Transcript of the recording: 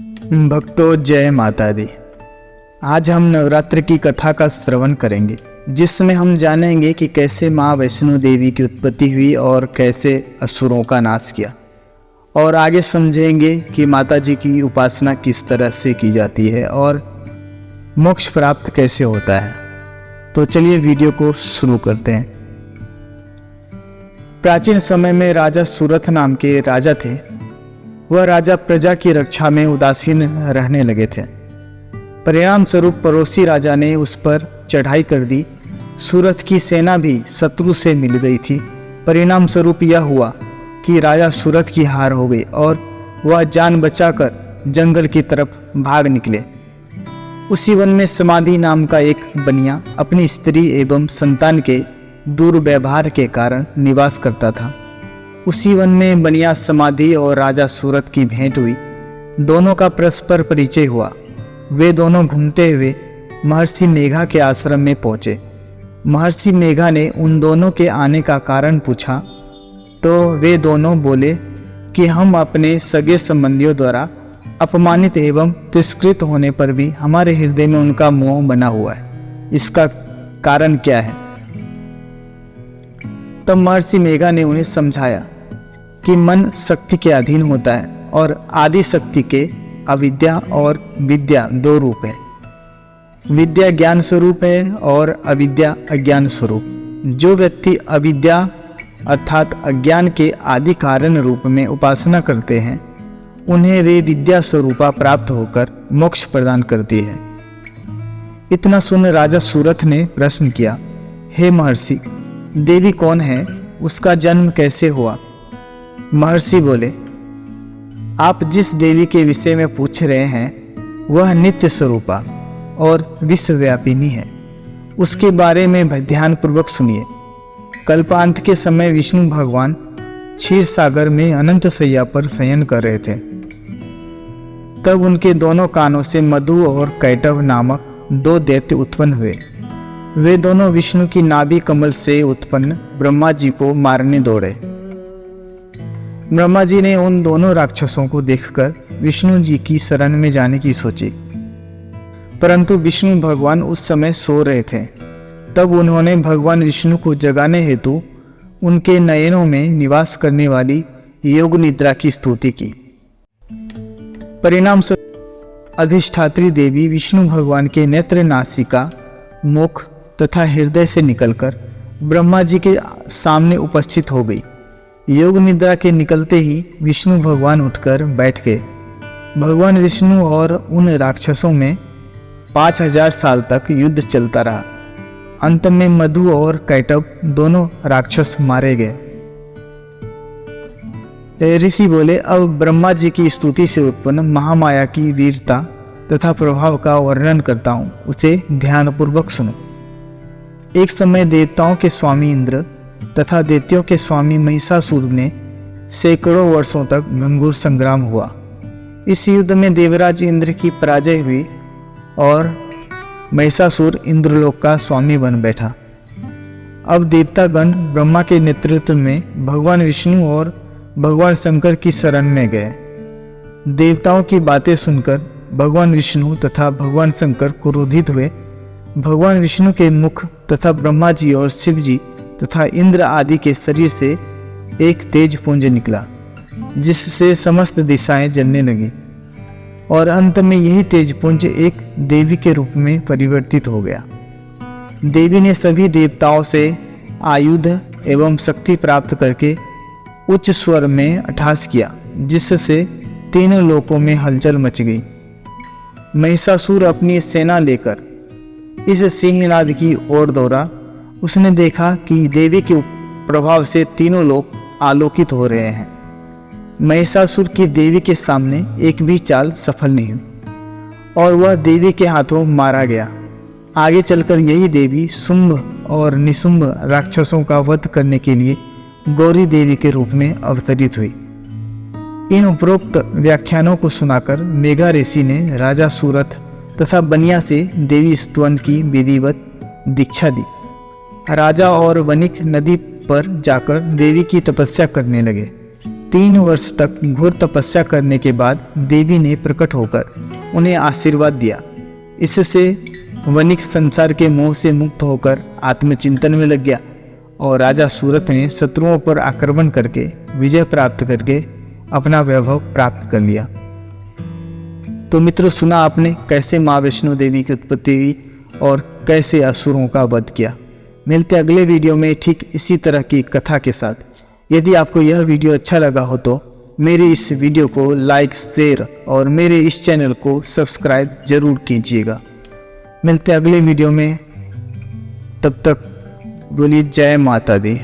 भक्तों, जय माता दी। आज हम नवरात्र की कथा का श्रवण करेंगे, जिसमें हम जानेंगे कि कैसे माँ वैष्णो देवी की उत्पत्ति हुई और कैसे असुरों का नाश किया, और आगे समझेंगे कि माता जी की उपासना किस तरह से की जाती है और मोक्ष प्राप्त कैसे होता है। तो चलिए वीडियो को शुरू करते हैं। प्राचीन समय में राजा सूरथ नाम के राजा थे। वह राजा प्रजा की रक्षा में उदासीन रहने लगे थे। परिणाम स्वरूप पड़ोसी राजा ने उस पर चढ़ाई कर दी। सूरथ की सेना भी शत्रु से मिल गई थी। परिणाम स्वरूप यह हुआ कि राजा सूरथ की हार हो गई और वह जान बचाकर जंगल की तरफ भाग निकले। उसी वन में समाधि नाम का एक बनिया अपनी स्त्री एवं संतान के दुर्व्यवहार के कारण निवास करता था। उसी वन में बनिया समाधि और राजा सूरथ की भेंट हुई। दोनों का परस्पर परिचय हुआ। वे दोनों घूमते हुए महर्षि मेघा के आश्रम में पहुँचे। महर्षि मेघा ने उन दोनों के आने का कारण पूछा तो वे दोनों बोले कि हम अपने सगे संबंधियों द्वारा अपमानित एवं तिरस्कृत होने पर भी हमारे हृदय में उनका मोह बना हुआ है। इसका कारण क्या है? तब महर्षि मेघा ने उन्हें समझाया कि मन शक्ति के अधीन होता है और आदि शक्ति के अविद्या और विद्या दो रूप है। विद्या ज्ञान स्वरूप है और अविद्या अज्ञान स्वरूप। जो व्यक्ति अविद्या अर्थात अज्ञान के आदि कारण रूप में उपासना करते हैं, उन्हें वे विद्या स्वरूपा प्राप्त होकर मोक्ष प्रदान करती है। इतना सुन राजा सूरथ ने प्रश्न किया, हे महर्षि, देवी कौन है? उसका जन्म कैसे हुआ? महर्षि बोले, आप जिस देवी के विषय में पूछ रहे हैं वह नित्य स्वरूपा और विश्वव्यापिनी है। उसके बारे में ध्यानपूर्वक सुनिए। कल्पांत के समय विष्णु भगवान क्षीर सागर में अनंत शैया पर शयन कर रहे थे। तब उनके दोनों कानों से मधु और कैटव नामक दो दैत्य उत्पन्न हुए। वे दोनों विष्णु की नाभि कमल से उत्पन्न ब्रह्मा जी को मारने दौड़े। ब्रह्मा जी ने उन दोनों राक्षसों को देखकर विष्णु जी की शरण में जाने की सोची, परंतु विष्णु भगवान उस समय सो रहे थे। तब उन्होंने भगवान विष्णु को जगाने हेतु उनके नयनों में निवास करने वाली योग निद्रा की स्तुति की। परिणाम स्वरूप अधिष्ठात्री देवी विष्णु भगवान के नेत्र, नासिका, मुख तथा हृदय से निकलकर ब्रह्मा जी के सामने उपस्थित हो गई। योग निद्रा के निकलते ही विष्णु भगवान उठकर बैठ गए। भगवान विष्णु और उन राक्षसों में 5000 साल तक युद्ध चलता रहा। अंत में मधु और कैटव दोनों राक्षस मारे गए। ऋषि बोले, अब ब्रह्मा जी की स्तुति से उत्पन्न महामाया की वीरता तथा प्रभाव का वर्णन करता हूँ, उसे ध्यानपूर्वक सुनो। एक समय देवताओं के स्वामी इंद्र तथा दैत्यों के स्वामी महिषासुर ने सैकड़ों वर्षों तक घनघोर संग्राम हुआ। इस युद्ध में देवराज इंद्र की पराजय हुई और महिषासुर इंद्रलोक का स्वामी बन बैठा। अब देवतागण ब्रह्मा के नेतृत्व में भगवान विष्णु और भगवान शंकर की शरण में गए। देवताओं की बातें सुनकर भगवान विष्णु तथा भगवान शंकर क्रोधित हुए। भगवान विष्णु के मुख तथा ब्रह्मा जी और शिव जी तथा इंद्र आदि के शरीर से एक तेज पुंज निकला, जिससे समस्त दिशाएं जलने लगी और अंत में यही तेज पुंज एक देवी के रूप में परिवर्तित हो गया। देवी ने सभी देवताओं से आयुध एवं शक्ति प्राप्त करके उच्च स्वर में अट्टहास किया, जिससे तीनों लोकों में हलचल मच गई। महिषासुर अपनी सेना लेकर इस सिंहनाद की ओर दौड़ा। उसने देखा कि देवी के प्रभाव से तीनों लोग आलोकित हो रहे हैं। महिषासुर की देवी के सामने एक भी चाल सफल नहीं हुई और वह देवी के हाथों मारा गया। आगे चलकर यही देवी शुंभ और निशुंभ राक्षसों का वध करने के लिए गौरी देवी के रूप में अवतरित हुई। इन उपरोक्त व्याख्यानों को सुनाकर मेघा ऋषि ने राजा सूरथ तथा बनिया से देवी स्तवन की विधिवत दीक्षा दी। राजा और वणिक नदी पर जाकर देवी की तपस्या करने लगे। 3 वर्ष तक घोर तपस्या करने के बाद देवी ने प्रकट होकर उन्हें आशीर्वाद दिया। इससे वणिक संसार के मोह से मुक्त होकर आत्मचिंतन में लग गया और राजा सूरत ने शत्रुओं पर आक्रमण करके विजय प्राप्त करके अपना वैभव प्राप्त कर लिया। तो मित्रों, सुना आपने कैसे माँ वैष्णो देवी की उत्पत्ति हुई और कैसे असुरों का वध किया। मिलते अगले वीडियो में ठीक इसी तरह की कथा के साथ। यदि आपको यह वीडियो अच्छा लगा हो तो मेरे इस वीडियो को लाइक, शेयर और मेरे इस चैनल को सब्सक्राइब जरूर कीजिएगा। मिलते अगले वीडियो में, तब तक बोलिए जय माता दी।